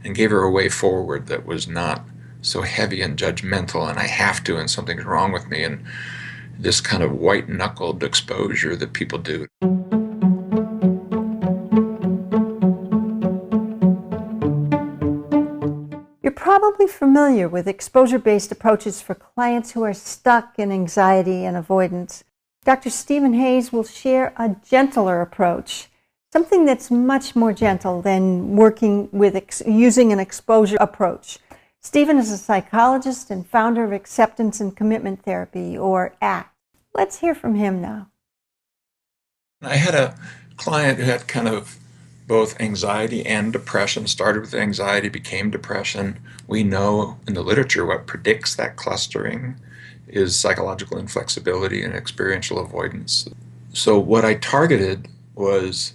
and gave her a way forward that was not so heavy and judgmental and I have to and something's wrong with me and this kind of white-knuckled exposure that people do. You're probably familiar with exposure-based approaches for clients who are stuck in anxiety and avoidance. Dr. Stephen Hayes will share a gentler approach, something that's much more gentle than working with using an exposure approach. Stephen is a psychologist and founder of Acceptance and Commitment Therapy, or ACT. Let's hear from him now. I had a client who had kind of both anxiety and depression, started with anxiety, became depression. We know in the literature what predicts that clustering is psychological inflexibility and experiential avoidance. So what I targeted was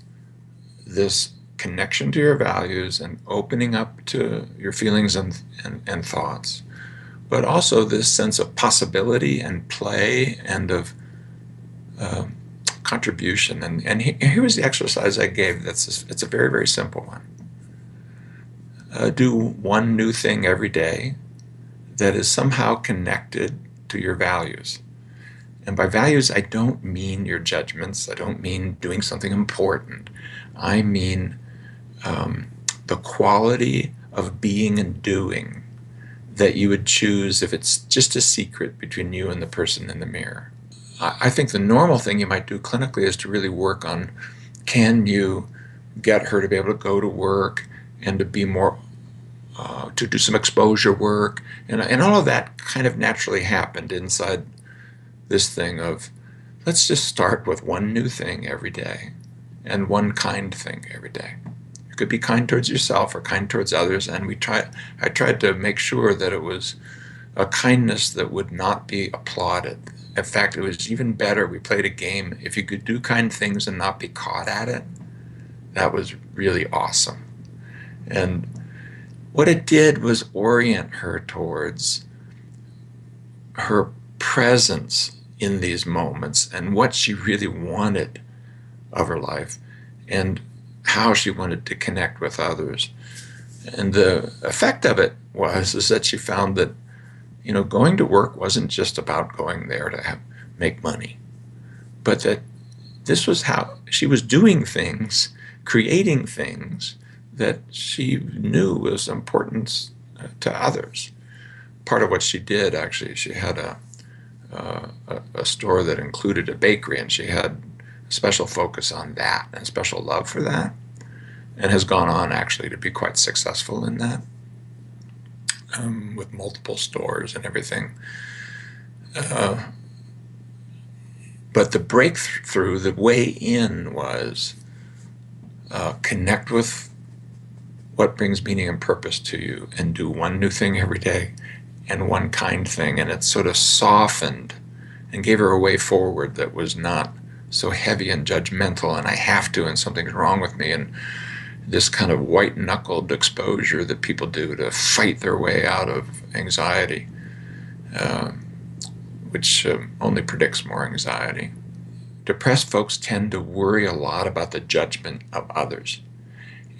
this connection to your values and opening up to your feelings and thoughts, but also this sense of possibility and play and of contribution. And here was the exercise I gave. It's a very, very simple one. Do one new thing every day that is somehow connected to your values. And by values, I don't mean your judgments. I don't mean doing something important. I mean the quality of being and doing that you would choose if it's just a secret between you and the person in the mirror. I think the normal thing you might do clinically is to really work on, can you get her to be able to go to work and to be more, to do some exposure work, and all of that kind of naturally happened inside this thing of, let's just start with one new thing every day and one kind thing every day. You could be kind towards yourself or kind towards others, and I tried to make sure that it was a kindness that would not be applauded. In fact, it was even better. We played a game. If you could do kind things and not be caught at it, that was really awesome. And what it did was orient her towards her presence in these moments and what she really wanted of her life and how she wanted to connect with others. And the effect of it is that she found that going to work wasn't just about going there to make money, but that this was how she was doing things, creating things that she knew was important to others. Part of what she did, actually, she had a store that included a bakery, and she had a special focus on that and special love for that, and has gone on actually to be quite successful in that. With multiple stores and everything. But the breakthrough, the way in was connect with what brings meaning and purpose to you and do one new thing every day and one kind thing. And it sort of softened and gave her a way forward that was not so heavy and judgmental and I have to and something's wrong with me, and this kind of white-knuckled exposure that people do to fight their way out of anxiety, which only predicts more anxiety. Depressed folks tend to worry a lot about the judgment of others.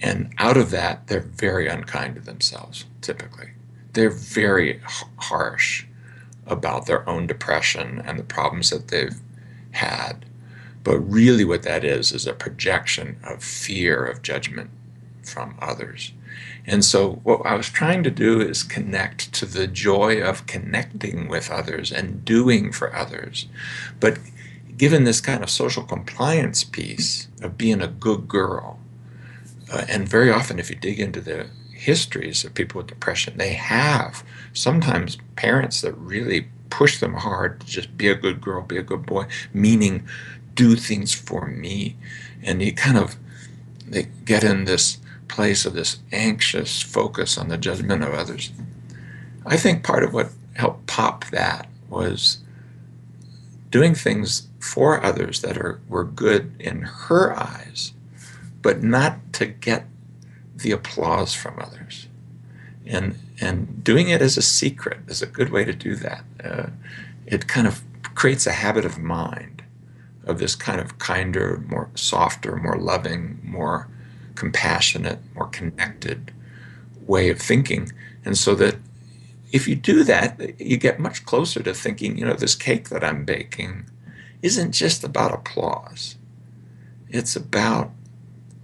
And out of that, they're very unkind to themselves, typically. They're very harsh about their own depression and the problems that they've had. But really what that is a projection of fear of judgment from others. And so what I was trying to do is connect to the joy of connecting with others and doing for others. But given this kind of social compliance piece of being a good girl, and very often if you dig into the histories of people with depression, they have sometimes parents that really push them hard to just be a good girl, be a good boy, meaning do things for me. And they get in this place of this anxious focus on the judgment of others. I think part of what helped pop that was doing things for others that were good in her eyes, but not to get the applause from others. And doing it as a secret is a good way to do that. It kind of creates a habit of mind of this kind of kinder, more softer, more loving, more compassionate, more connected way of thinking. And so that if you do that, you get much closer to thinking, this cake that I'm baking isn't just about applause. It's about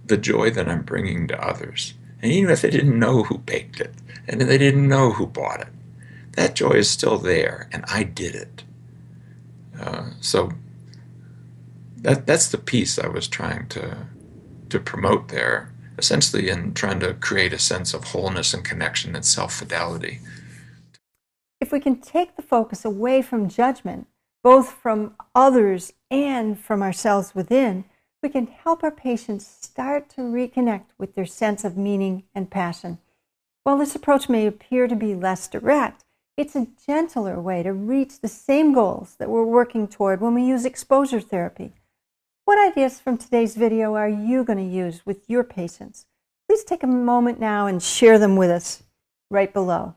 the joy that I'm bringing to others. And even if they didn't know who baked it, and they didn't know who bought it, that joy is still there, and I did it. So that's the piece I was trying to promote there, essentially in trying to create a sense of wholeness and connection and self-fidelity. If we can take the focus away from judgment, both from others and from ourselves within, we can help our patients start to reconnect with their sense of meaning and passion. While this approach may appear to be less direct, it's a gentler way to reach the same goals that we're working toward when we use exposure therapy. What ideas from today's video are you going to use with your patients? Please take a moment now and share them with us right below.